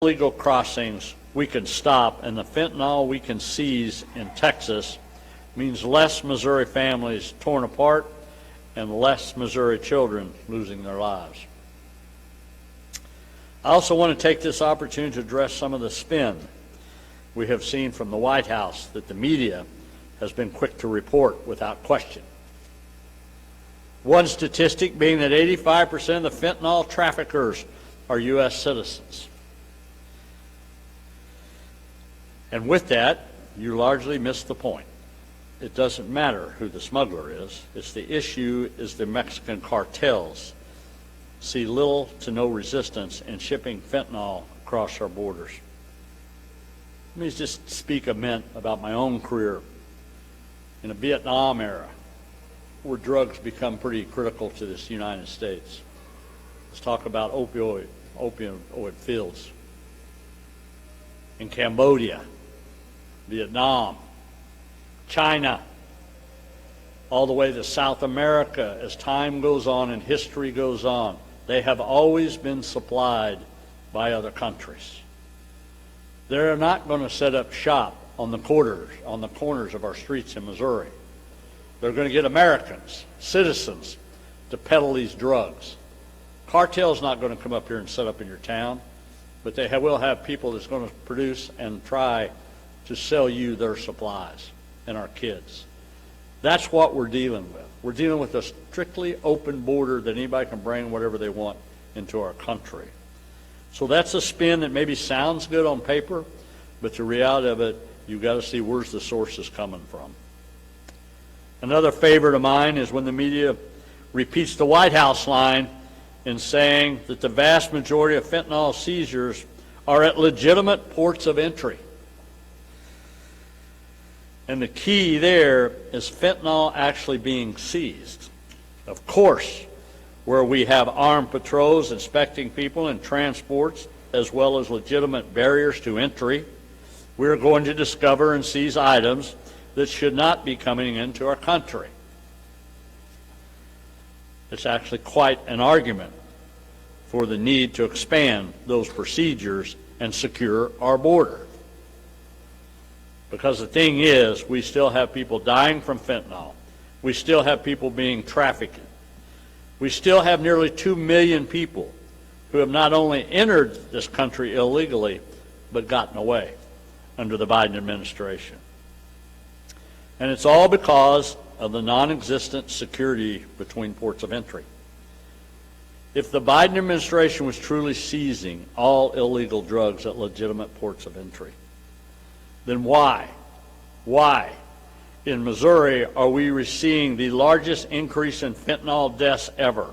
illegal crossings we can stop, and the fentanyl we can seize in Texas means less Missouri families torn apart and less Missouri children losing their lives. I also want to take this opportunity to address some of the spin we have seen from the White House that the media has been quick to report without question. One statistic being that 85% of the fentanyl traffickers are U.S. citizens. And with that, you largely miss the point. It doesn't matter who the smuggler is. It's the issue is the Mexican cartels see little to no resistance in shipping fentanyl across our borders. Let me just speak a minute about my own career in the Vietnam era, where drugs become pretty critical to this United States. Let's talk about opioid fields. In Cambodia, Vietnam, China, all the way to South America, as time goes on and history goes on, they have always been supplied by other countries. They're not going to set up shop on the corners of our streets in Missouri. They're going to get Americans, citizens, to peddle these drugs. Cartel's not going to come up here and set up in your town, but they will have people that's going to produce and try to sell you their supplies and our kids. That's what we're dealing with. We're dealing with a strictly open border that anybody can bring whatever they want into our country. So that's a spin that maybe sounds good on paper, but the reality of it, you've got to see where's the sources coming from. Another favorite of mine is when the media repeats the White House line in saying that the vast majority of fentanyl seizures are at legitimate ports of entry. And the key there is fentanyl actually being seized. Of course, where we have armed patrols inspecting people and transports, as well as legitimate barriers to entry, we're going to discover and seize items that should not be coming into our country. It's actually quite an argument for the need to expand those procedures and secure our border. Because the thing is, we still have people dying from fentanyl. We still have people being trafficked. We still have nearly 2 million people who have not only entered this country illegally, but gotten away under the Biden administration. And it's all because of the non-existent security between ports of entry. If the Biden administration was truly seizing all illegal drugs at legitimate ports of entry, then why in Missouri are we seeing the largest increase in fentanyl deaths ever?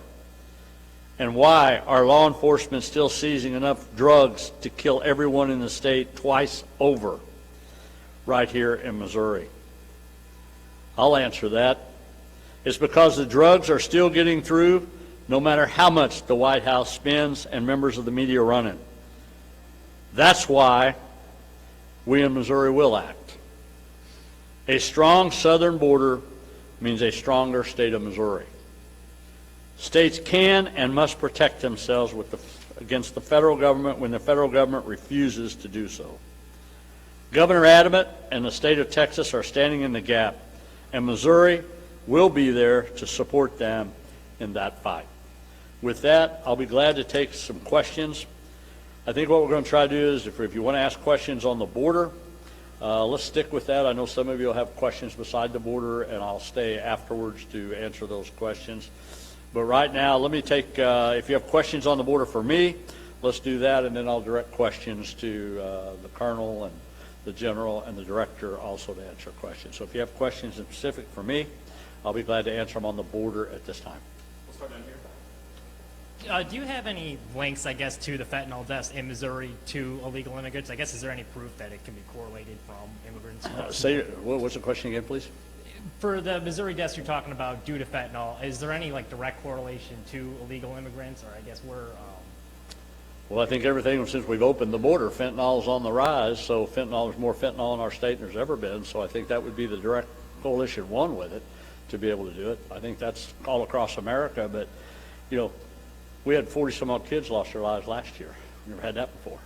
And why are law enforcement still seizing enough drugs to kill everyone in the state twice over right here in Missouri? I'll answer that. It's because the drugs are still getting through no matter how much the White House spends and members of the media run it. That's why we in Missouri will act. A strong southern border means a stronger state of Missouri. States can and must protect themselves against the federal government when the federal government refuses to do so. Governor Adams and the state of Texas are standing in the gap, and Missouri will be there to support them in that fight. With that, I'll be glad to take some questions. I think what we're going to try to do is, if you want to ask questions on the border, let's stick with that. I know some of you will have questions beside the border, and I'll stay afterwards to answer those questions. But right now, let me take, if you have questions on the border for me, let's do that, and then I'll direct questions to the colonel and the general and the director also to answer questions. So if you have questions in specific for me, I'll be glad to answer them on the border at this time. We'll start down here. Do you have any links, I guess, to the fentanyl deaths in Missouri to illegal immigrants? I guess, is there any proof that it can be correlated from immigrants? What's the question again, please? For the Missouri deaths you're talking about due to fentanyl, is there any direct correlation to illegal immigrants, or I guess Well, I think everything since we've opened the border, fentanyl is on the rise. So there's more fentanyl in our state than there's ever been. So I think that would be the direct coalition one with it to be able to do it. I think that's all across America, but we had 40 some odd kids lost their lives last year. Never had that before.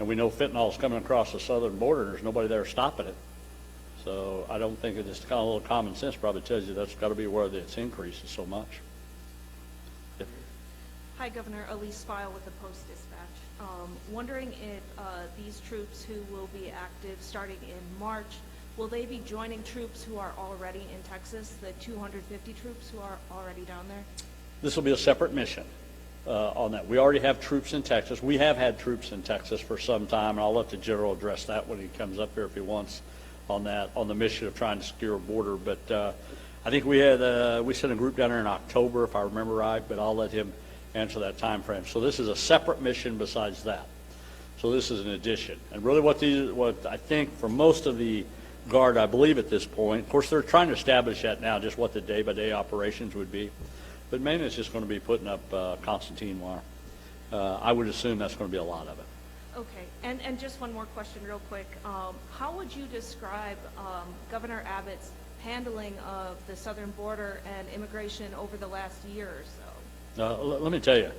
And we know fentanyl's coming across the southern border, and there's nobody there stopping it. So I don't think it's kind of a little common sense probably tells you that's got to be where it's increases so much. Yep. Hi, Governor. Elise File with the Post-Dispatch. Wondering if these troops who will be active starting in March, will they be joining troops who are already in Texas, the 250 troops who are already down there? This will be a separate mission on that. We already have troops in Texas. We have had troops in Texas for some time, and I'll let the general address that when he comes up here if he wants on that, on the mission of trying to secure a border. But I think we sent a group down there in October, if I remember right, but I'll let him answer that time frame. So this is a separate mission besides that. So this is an addition. And really what I think for most of the Guard, I believe at this point, of course they're trying to establish that now, just what the day-by-day operations would be. But mainly it's just going to be putting up Constantine wire. I would assume that's going to be a lot of it. Okay, and just one more question real quick. How would you describe Governor Abbott's handling of the southern border and immigration over the last year or so? Let me tell you,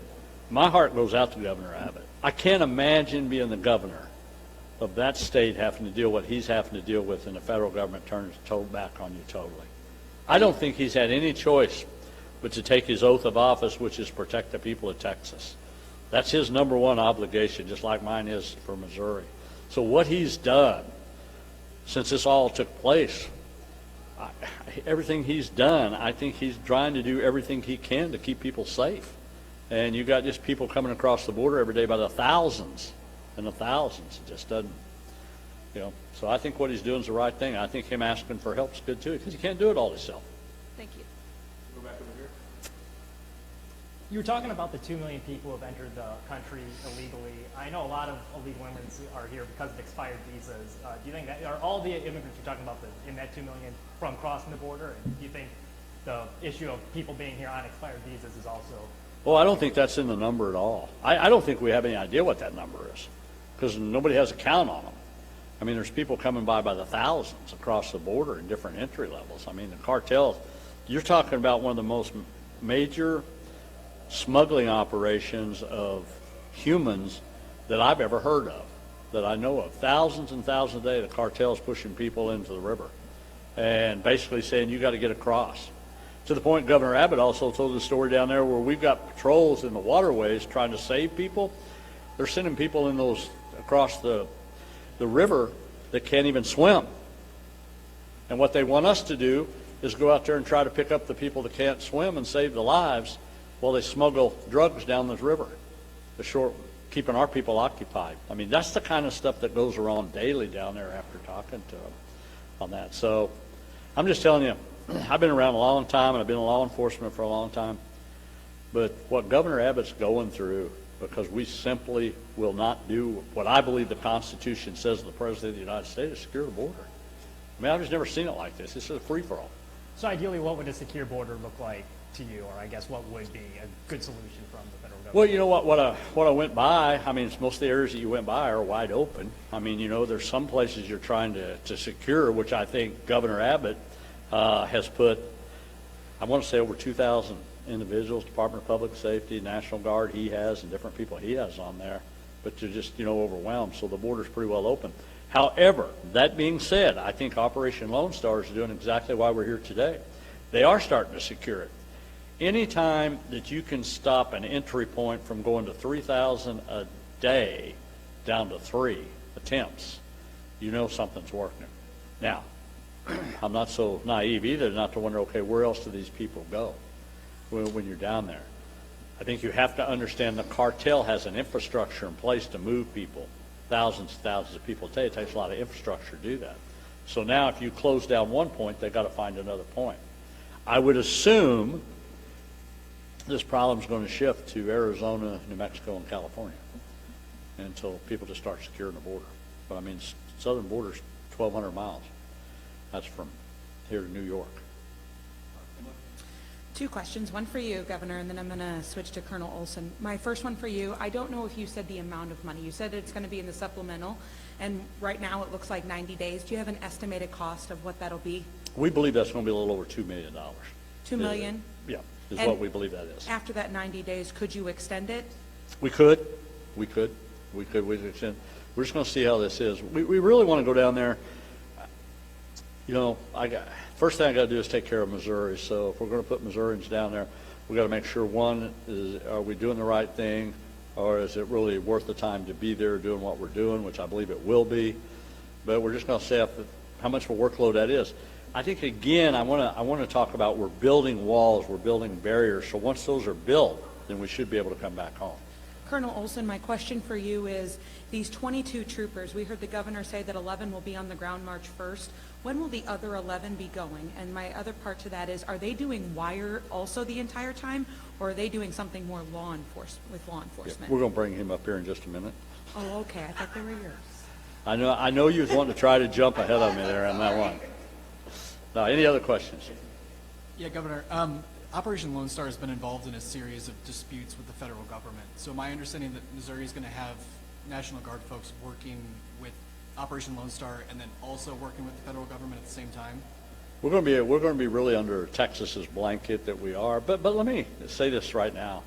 my heart goes out to Governor Abbott. I can't imagine being the governor of that state having to deal with what he's having to deal with, and the federal government turns back on you totally. I don't think he's had any choice but to take his oath of office, which is protect the people of Texas. That's his number one obligation, just like mine is for Missouri. So what he's done since this all took place, everything he's done, I think he's trying to do everything he can to keep people safe. And you got just people coming across the border every day by the thousands and the thousands. It just doesn't, So I think what he's doing is the right thing. I think him asking for help is good too, because he can't do it all himself. Thank you. Go back over here. You were talking about the 2 million people who have entered the country illegally. I know a lot of illegal immigrants are here because of expired visas. Do you think that are all the immigrants you're talking about in that 2 million from crossing the border? And do you think the issue of people being here on expired visas is also? Well, I don't think that's in the number at all. I don't think we have any idea what that number is, because nobody has a count on them. I mean, there's people coming by the thousands across the border in different entry levels. I mean, the cartels, you're talking about one of the most major smuggling operations of humans that I've ever heard of, that I know of. Thousands and thousands a day, the cartel's pushing people into the river and basically saying, you got to get across. To the point Governor Abbott also told the story down there where we've got patrols in the waterways trying to save people. They're sending people in those across the river that can't even swim. And what they want us to do is go out there and try to pick up the people that can't swim and save the lives while they smuggle drugs down this river, keeping our people occupied. I mean, that's the kind of stuff that goes around daily down there after talking to them on that. So I'm just telling you, I've been around a long time, and I've been in law enforcement for a long time. But what Governor Abbott's going through, because we simply will not do what I believe the Constitution says to the President of the United States, is secure the border. I mean, I've just never seen it like this. This is a free-for-all. So ideally, what would a secure border look like to you, or I guess what would be a good solution from the federal government? Well, you know what I went by, I mean, most of the areas that you went by are wide open. I mean, there's some places you're trying to secure, which I think Governor Abbott has put, I want to say over 2,000 individuals, Department of Public Safety, National Guard he has, and different people he has on there, but they're just, overwhelmed, so the border's pretty well open. However, that being said, I think Operation Lone Star is doing exactly why we're here today. They are starting to secure it. Anytime that you can stop an entry point from going to 3,000 a day down to 3 attempts, something's working. Now, I'm not so naive either not to wonder, okay, where else do these people go when you're down there? I think you have to understand the cartel has an infrastructure in place to move people, thousands and thousands of people a day. It takes a lot of infrastructure to do that. So now if you close down one point, they've got to find another point. I would assume this problem's going to shift to Arizona, New Mexico, and California until people just start securing the border. But I mean, southern border's 1,200 miles. That's from here to New York. 2 questions, one for you, Governor, and then I'm going to switch to Colonel Olson. My first one for you, I don't know if you said the amount of money. You said it's going to be in the supplemental, and right now it looks like 90 days. Do you have an estimated cost of what that'll be? We believe that's going to be a little over $2 million. $2 million? Yeah, is And what we believe that is. After that 90 days, could you extend it? We could extend. We're just going to see how this is. We really want to go down there. You know, first thing I got to do is take care of Missouri. So if we're going to put Missourians down there, we got to make sure, one, are we doing the right thing, or is it really worth the time to be there doing what we're doing, which I believe it will be. But we're just going to see how much of a workload that is. I think, again, I want to talk about, we're building walls, we're building barriers. So once those are built, then we should be able to come back home. Colonel Olson, my question for you is, these 22 troopers, we heard the governor say that 11 will be on the ground March 1st. When will the other 11 be going? And my other part to that is, are they doing wire also the entire time, or are they doing something more with law enforcement? We're going to bring him up here in just a minute. Oh, okay. I thought they were yours. I know you was wanting to try to jump ahead of me there on that one. Now, any other questions? Yeah, Governor. Operation Lone Star has been involved in a series of disputes with the federal government. So my understanding that Missouri is going to have National Guard folks working with Operation Lone Star and then also working with the federal government at the same time. We're going to be really under Texas's blanket that we are. But let me say this right now.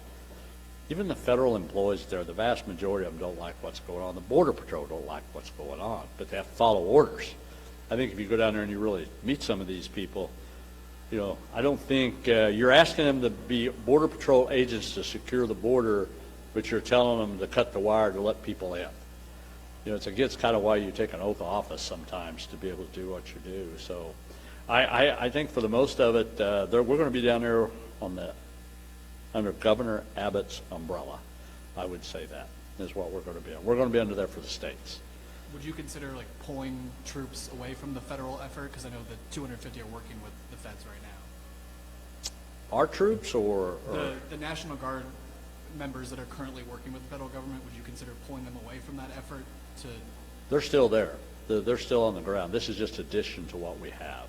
Even the federal employees there, the vast majority of them don't like what's going on. The Border Patrol don't like what's going on, but they have to follow orders. I think if you go down there and you really meet some of these people, you know, I don't think you're asking them to be Border Patrol agents to secure the border, but you're telling them to cut the wire to let people in. You know, it's against kind of why you take an oath of office sometimes, to be able to do what you do. So I think for the most of it, we're going to be down there under Governor Abbott's umbrella. I would say that is what we're going to be on. We're going to be under there for the states. Would you consider like pulling troops away from the federal effort? Because I know the 250 are working with the feds right now. Our troops or the National Guard members that are currently working with the federal government, would you consider pulling them away from that effort to? They're still there. They're still on the ground. This is just addition to what we have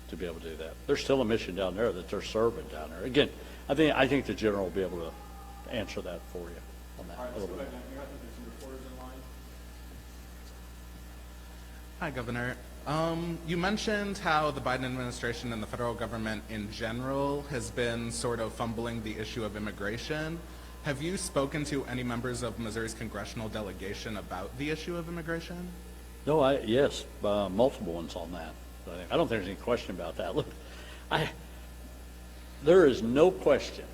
to be able to do that. There's still a mission down there that they're serving down there. Again, I think the general will be able to answer that for you on that. All right, a little let's go bit. back down here. I think there's some reporters in line. Hi, Governor. You mentioned how the Biden administration and the federal government in general has been sort of fumbling the issue of immigration. Have you spoken to any members of Missouri's congressional delegation about the issue of immigration? No, yes, multiple ones on that. I don't think there's any question about that. Look, there is no question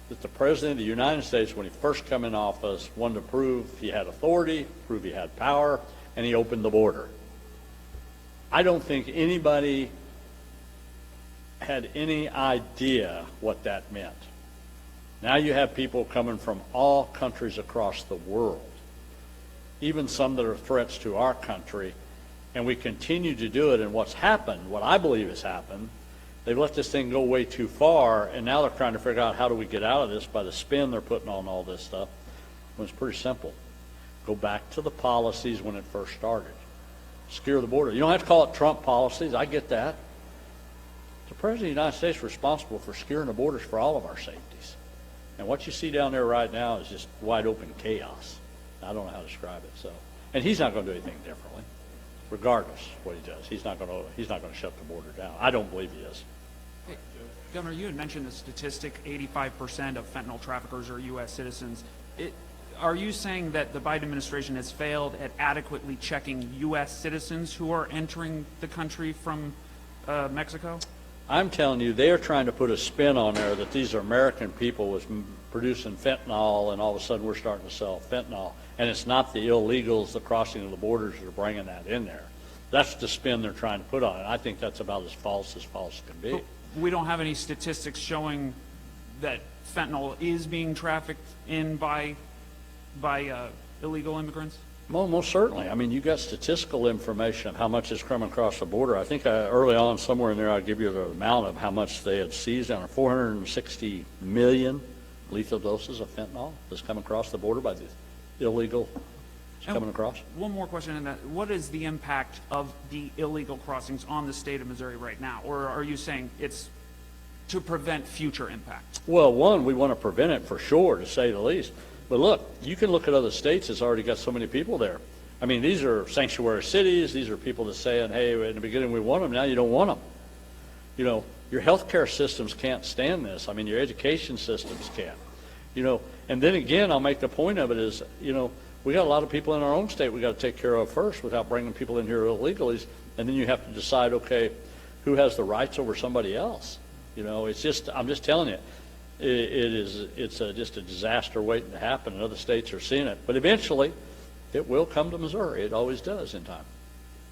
that the President of the United States, when he first came in office, wanted to prove he had authority, prove he had power, and he opened the border. I don't think anybody had any idea what that meant. Now you have people coming from all countries across the world, even some that are threats to our country, and we continue to do it. And what's happened, what I believe has happened, they've let this thing go way too far, and now they're trying to figure out how do we get out of this by the spin they're putting on all this stuff. Well, it's pretty simple. Go back to the policies when it first started. Secure the border. You don't have to call it Trump policies. I get that. The President of the United States is responsible for securing the borders for all of our safeties. And what you see down there right now is just wide open chaos. I don't know how to describe it. So, and he's not going to do anything differently, regardless of what he does. He's not going to shut the border down. I don't believe he is. Hey, Governor, you had mentioned the statistic: 85% of fentanyl traffickers are U.S. citizens. Are you saying that the Biden administration has failed at adequately checking U.S. citizens who are entering the country from Mexico? I'm telling you, they are trying to put a spin on there that these are American people was producing fentanyl, and all of a sudden we're starting to sell fentanyl. And it's not the illegals, the crossing of the borders, that are bringing that in there. That's the spin they're trying to put on it. I think that's about as false can be. But we don't have any statistics showing that fentanyl is being trafficked in by illegal immigrants? Well, most certainly. I mean, you got statistical information of how much is coming across the border. I think early on, somewhere in there, I'll give you the amount of how much they had seized on 460 million lethal doses of fentanyl that's come across the border by the illegal coming across. One more question on that. What is the impact of the illegal crossings on the state of Missouri right now? Or are you saying it's to prevent future impact? Well, one, we want to prevent it for sure, to say the least. But look, you can look at other states that's already got so many people there. I mean, these are sanctuary cities. These are people that saying, hey, in the beginning we want them, now you don't want them. You know, your healthcare systems can't stand this. I mean, your education systems can't. You know, and then again, I'll make the point of it is, you know, we got a lot of people in our own state we got to take care of first without bringing people in here illegally, and then you have to decide, okay, who has the rights over somebody else? You know, it's just, I'm just telling you, it's just a disaster waiting to happen, and other states are seeing it. But eventually, it will come to Missouri. It always does in time.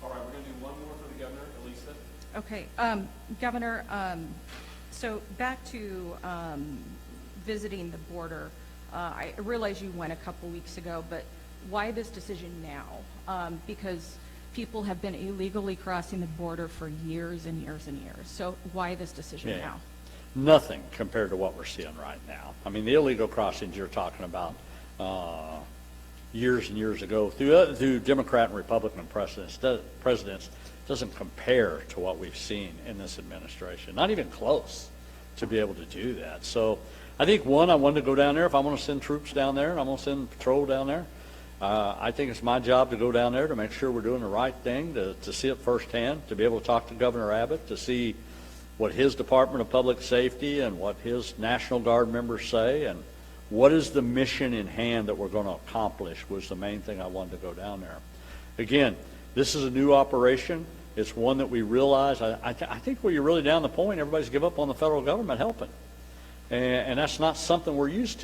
All right, we're going to do one more for the governor. Elisa? Okay, Governor, so back to visiting the border. I realize you went a couple weeks ago, but why this decision now? Because people have been illegally crossing the border for years and years and years. So why this decision Yeah. now? Nothing compared to what we're seeing right now. I mean, the illegal crossings you're talking about years and years ago through Democrat and Republican presidents doesn't compare to what we've seen in this administration. Not even close to be able to do that. So I think, one, I wanted to go down there. If I'm going to send troops down there and I'm going to send patrol down there, I think it's my job to go down there to make sure we're doing the right thing, to see it firsthand, to be able to talk to Governor Abbott, to see what his Department of Public Safety and what his National Guard members say, and what is the mission in hand that we're going to accomplish was the main thing I wanted to go down there. Again, this is a new operation. It's one that we realize, I think where you're really down the point, everybody's give up on the federal government helping. And that's not something we're used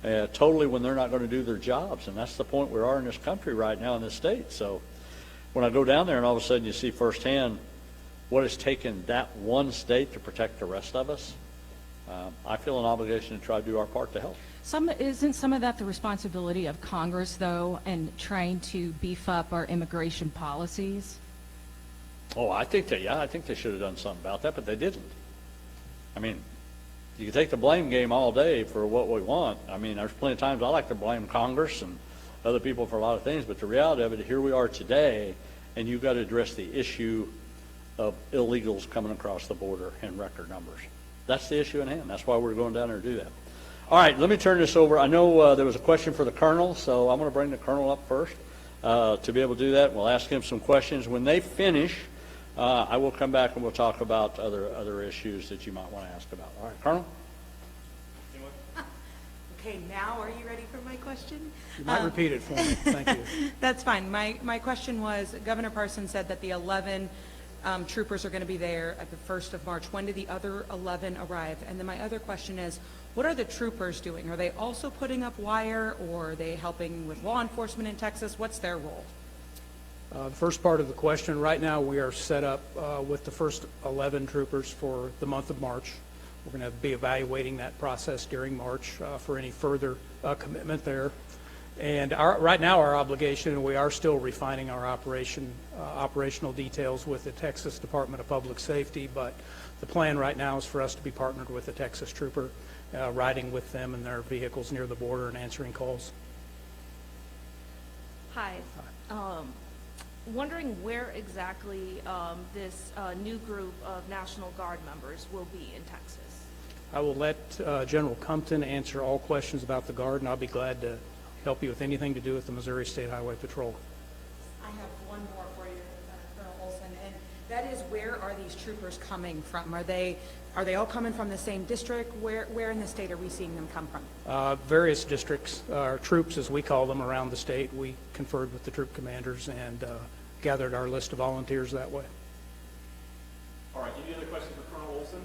to, totally, when they're not going to do their jobs. And that's the point we are in this country right now in this state. So when I go down there and all of a sudden you see firsthand what it's taken that one state to protect the rest of us, I feel an obligation to try to do our part to help. Isn't some of that the responsibility of Congress, though, and trying to beef up our immigration policies? Oh, I think they should have done something about that, but they didn't. I mean, you can take the blame game all day for what we want. I mean, there's plenty of times I like to blame Congress and other people for a lot of things, but the reality of it, here we are today, and you've got to address the issue of illegals coming across the border in record numbers. That's the issue in hand. That's why we're going down there to do that. All right, let me turn this over. I know there was a question for the Colonel, so I'm going to bring the Colonel up first to be able to do that. We'll ask him some questions. When they finish, I will come back and we'll talk about other issues that you might want to ask about. All right, Colonel? Okay, now are you ready for my question? You might repeat it for me. Thank you. That's fine. My question was, Governor Parson said that the 11 troopers are going to be there at the 1st of March. When do the other 11 arrive? And then my other question is, what are the troopers doing? Are they also putting up wire, or are they helping with law enforcement in Texas? What's their role? The first part of the question, right now we are set up with the first 11 troopers for the month of March. We're going to be evaluating that process during March for any further commitment there. And right now our obligation, and we are still refining our operational details with the Texas Department of Public Safety, but the plan right now is for us to be partnered with the Texas trooper, riding with them in their vehicles near the border and answering calls. Hi. Wondering where exactly this new group of National Guard members will be in Texas. I will let General Compton answer all questions about the Guard, and I'll be glad to help you with anything to do with the Missouri State Highway Patrol. I have one more for you, Colonel Olson, and that is, where are these troopers coming from? Are they all coming from the same district? Where in the state are we seeing them come from? Various districts, troops as we call them, around the state. We conferred with the troop commanders and gathered our list of volunteers that way. All right, any other questions for Colonel Olson?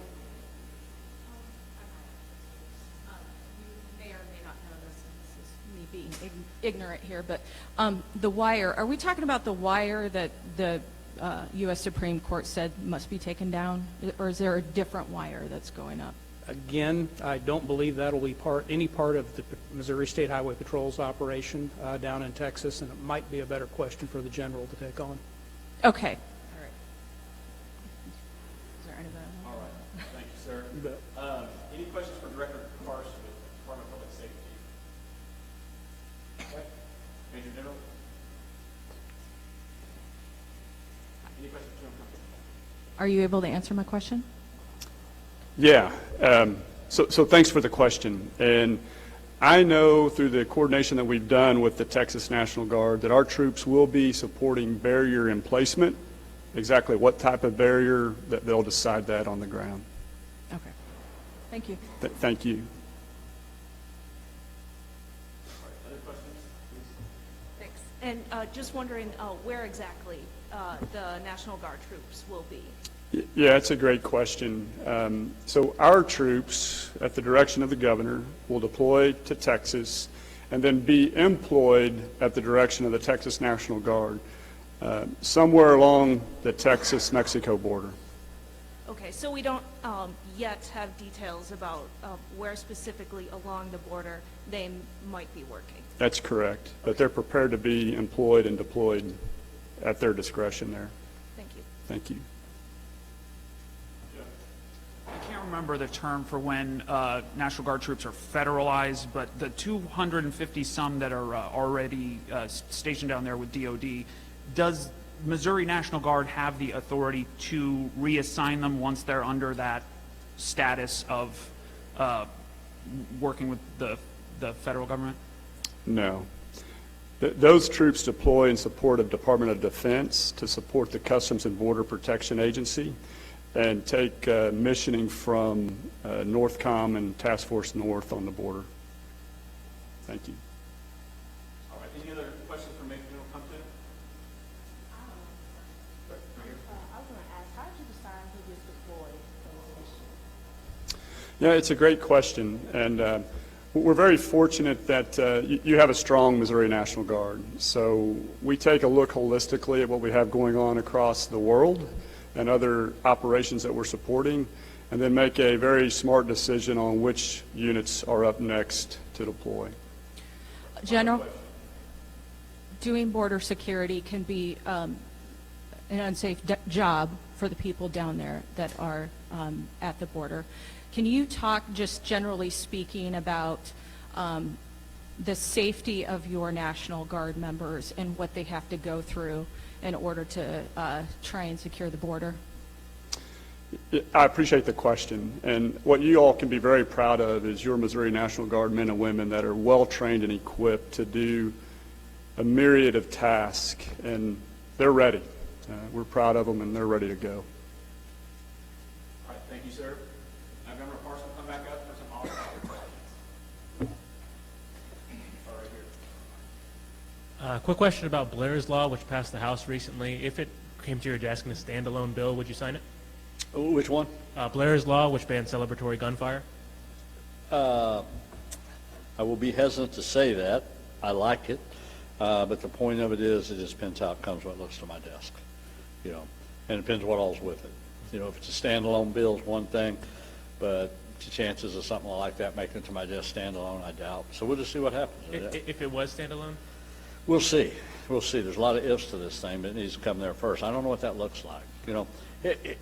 You may or may not know this, and this is me being ignorant here, but the wire, are we talking about the wire that the U.S. Supreme Court said must be taken down, or is there a different wire that's going up? Again, I don't believe that'll be any part of the Missouri State Highway Patrol's operation down in Texas, and it might be a better question for the general to take on. Okay. All right. Is there anybody? All right, thank you, sir. You bet. Any questions for Director Parson with the Department of Public Safety? Okay. Major General? Any questions for General Compton? Are you able to answer my question? Yeah. So thanks for the question. And I know through the coordination that we've done with the Texas National Guard that our troops will be supporting barrier emplacement. Exactly what type of barrier, that they'll decide that on the ground. Okay. Thank you. Thank you. All right, other questions, please? And just wondering where exactly the National Guard troops will be. Yeah, it's a great question. So our troops, at the direction of the governor, will deploy to Texas and then be employed at the direction of the Texas National Guard, somewhere along the Texas-Mexico border. Okay, so we don't yet have details about where specifically along the border they might be working. That's correct. But they're prepared to be employed and deployed at their discretion there. Thank you. Thank you. I can't remember the term for when National Guard troops are federalized, but the 250 some that are already stationed down there with DOD, does Missouri National Guard have the authority to reassign them once they're under that status of working with the federal government? No. Those troops deploy in support of Department of Defense to support the Customs and Border Protection Agency and take missioning from NORTHCOM and Task Force North on the border. Thank you. All right, any other questions for Major General Compton? I was going to ask, how did you decide who gets deployed for this mission? Yeah, it's a great question, and we're very fortunate that you have a strong Missouri National Guard. So we take a look holistically at what we have going on across the world and other operations that we're supporting, and then make a very smart decision on which units are up next to deploy. General, doing border security can be an unsafe job for the people down there that are at the border. Can you talk, just generally speaking, about the safety of your National Guard members and what they have to go through in order to try and secure the border? I appreciate the question, and what you all can be very proud of is your Missouri National Guard men and women that are well trained and equipped to do a myriad of tasks, and they're ready. We're proud of them, and they're ready to go. All right, thank you, sir. Now, Governor Parson, come back up for some authorized questions. All right, here. Quick question about Blair's Law, which passed the House recently. If it came to your desk in a standalone bill, would you sign it? Which one? Blair's Law, which bans celebratory gunfire. I will be hesitant to say that. I like it. But the point of it is, it just depends how it comes when it looks to my desk, and it depends what all's with it. If it's a standalone bill, it's one thing, but the chances of something like that making it to my desk standalone, I doubt. So we'll just see what happens with that. If it was standalone? We'll see. We'll see. There's a lot of ifs to this thing, but it needs to come there first. I don't know what that looks like.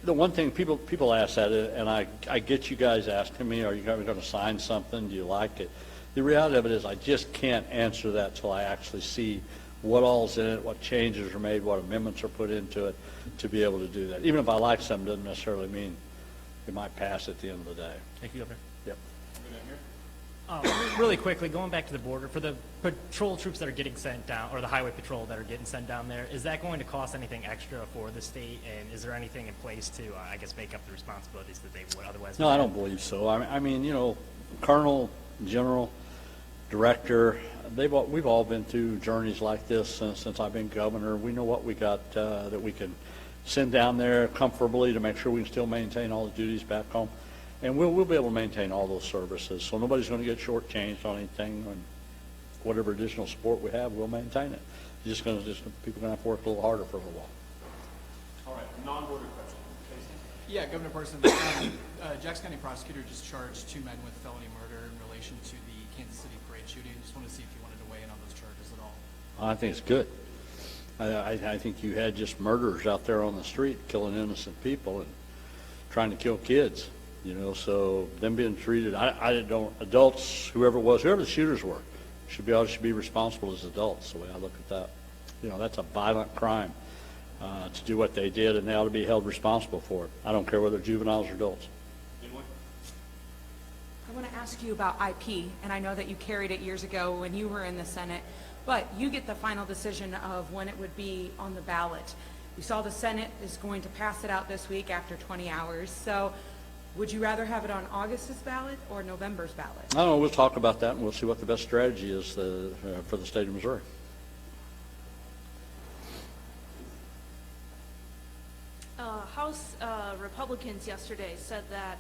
The one thing people ask that, and I get you guys asking me, are you going to sign something? Do you like it? The reality of it is I just can't answer that till I actually see what all's in it, what changes are made, what amendments are put into it to be able to do that. Even if I like something, doesn't necessarily mean it might pass at the end of the day. Thank you, Governor. Yep. Really quickly, going back to the border, for the patrol troops that are getting sent down, or the highway patrol that are getting sent down there, is that going to cost anything extra for the state? And is there anything in place to, I guess, make up the responsibilities that they would otherwise? No, I don't believe so. I mean, Colonel, General, Director, we've all been through journeys like this since I've been governor. We know what we got that we can send down there comfortably to make sure we can still maintain all the duties back home. And we'll be able to maintain all those services. So nobody's going to get shortchanged on anything. And whatever additional support we have, we'll maintain it. People are going to have to work a little harder for a little while. All right, non-border question. Casey? Yeah, Governor Parson, Jackson County prosecutor just charged 2 men with felony murder in relation to the Kansas City parade shooting. Just want to see if you wanted to weigh in on those charges at all. I think it's good. I think you had just murderers out there on the street killing innocent people and trying to kill kids. So them being treated, adults, whoever the shooters were, should be responsible as adults, the way I look at that. That's a violent crime to do what they did, and they ought to be held responsible for it. I don't care whether juveniles or adults. I want to ask you about IP, and I know that you carried it years ago when you were in the Senate, but you get the final decision of when it would be on the ballot. You saw the Senate is going to pass it out this week after 20 hours, so would you rather have it on August's ballot or November's ballot? I don't know. We'll talk about that, and we'll see what the best strategy is for the state of Missouri. House Republicans yesterday said that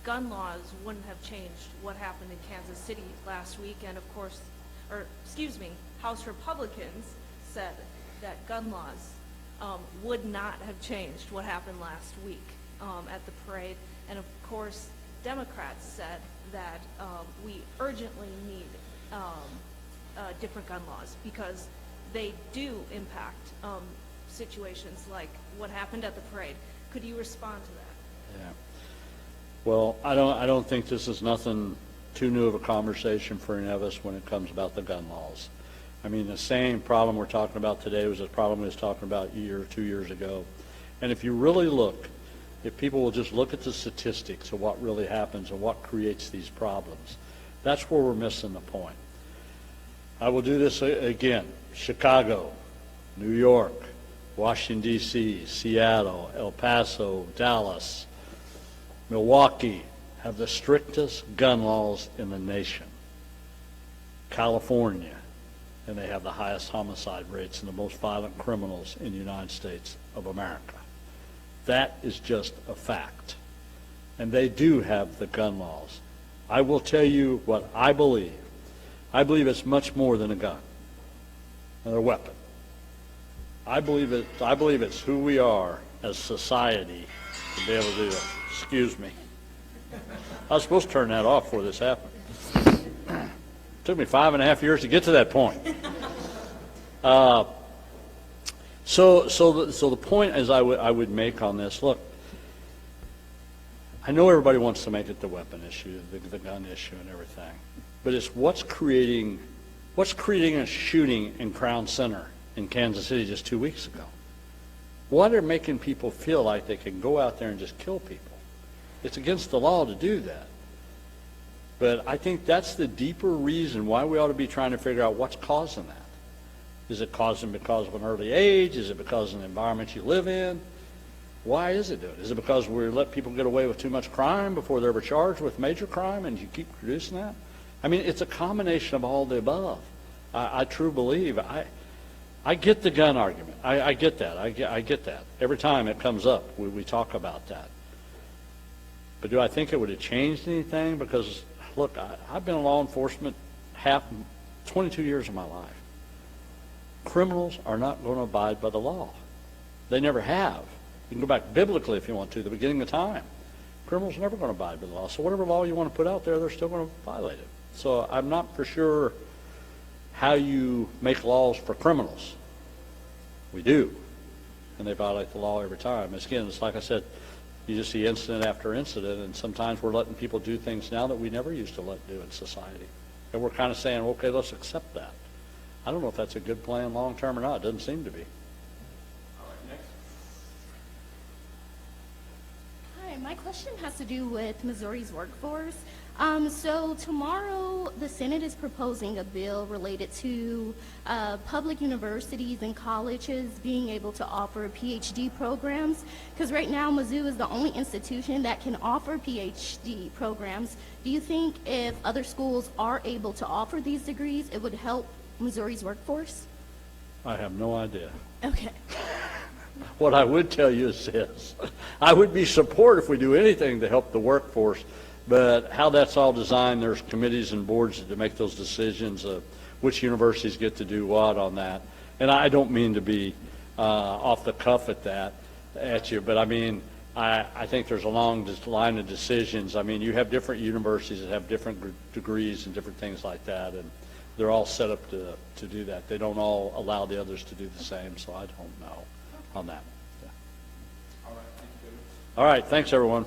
gun laws wouldn't have changed what happened in Kansas City last week, and of course, House Republicans said that gun laws would not have changed what happened last week at the parade, and of course, Democrats said that we urgently need different gun laws because they do impact situations like what happened at the parade. Could you respond to that? Yeah. Well, I don't think this is nothing too new of a conversation for any of us when it comes about the gun laws. I mean, the same problem we're talking about today was a problem we was talking about a year or 2 years ago. And if you really look, if people will just look at the statistics of what really happens and what creates these problems, that's where we're missing the point. I will do this again. Chicago, New York, Washington, D.C., Seattle, El Paso, Dallas, Milwaukee have the strictest gun laws in the nation. California, and they have the highest homicide rates and the most violent criminals in the United States of America. That is just a fact. And they do have the gun laws. I will tell you what I believe. I believe it's much more than a gun, another weapon. I believe it's who we are as society to be able to do that. Excuse me. I was supposed to turn that off before this happened. It took me 5.5 years to get to that point. So the point is I would make on this, look, I know everybody wants to make it the weapon issue, the gun issue and everything, but it's what's creating a shooting in Crown Center in Kansas City just 2 weeks ago. What are making people feel like they can go out there and just kill people? It's against the law to do that. But I think that's the deeper reason why we ought to be trying to figure out what's causing that. Is it causing because of an early age? Is it because of the environment you live in? Why is it doing it? Is it because we let people get away with too much crime before they're ever charged with major crime and you keep producing that? I mean, it's a combination of all the above. I truly believe. I get the gun argument. I get that. I get that. Every time it comes up, we talk about that. But do I think it would have changed anything? Because, look, I've been in law enforcement 22 years of my life. Criminals are not going to abide by the law. They never have. You can go back biblically if you want to, the beginning of time. Criminals are never going to abide by the law. So whatever law you want to put out there, they're still going to violate it. So I'm not for sure how you make laws for criminals. We do. And they violate the law every time. Again, it's like I said, you just see incident after incident, and sometimes we're letting people do things now that we never used to let do in society. And we're kind of saying, okay, let's accept that. I don't know if that's a good plan long term or not. It doesn't seem to be. All right, next. Hi, my question has to do with Missouri's workforce. So tomorrow, the Senate is proposing a bill related to public universities and colleges being able to offer PhD programs, because right now Mizzou is the only institution that can offer PhD programs. Do you think if other schools are able to offer these degrees, it would help Missouri's workforce? I have no idea. Okay. What I would tell you is this. I would be supportive if we do anything to help the workforce, but how that's all designed, there's committees and boards to make those decisions of which universities get to do what on that. And I don't mean to be off the cuff at you, but I mean, I think there's a long line of decisions. I mean, you have different universities that have different degrees and different things like that, and they're all set up to do that. They don't all allow the others to do the same, so I don't know on that. Yeah. All right, thank you, David. All right, thanks everyone.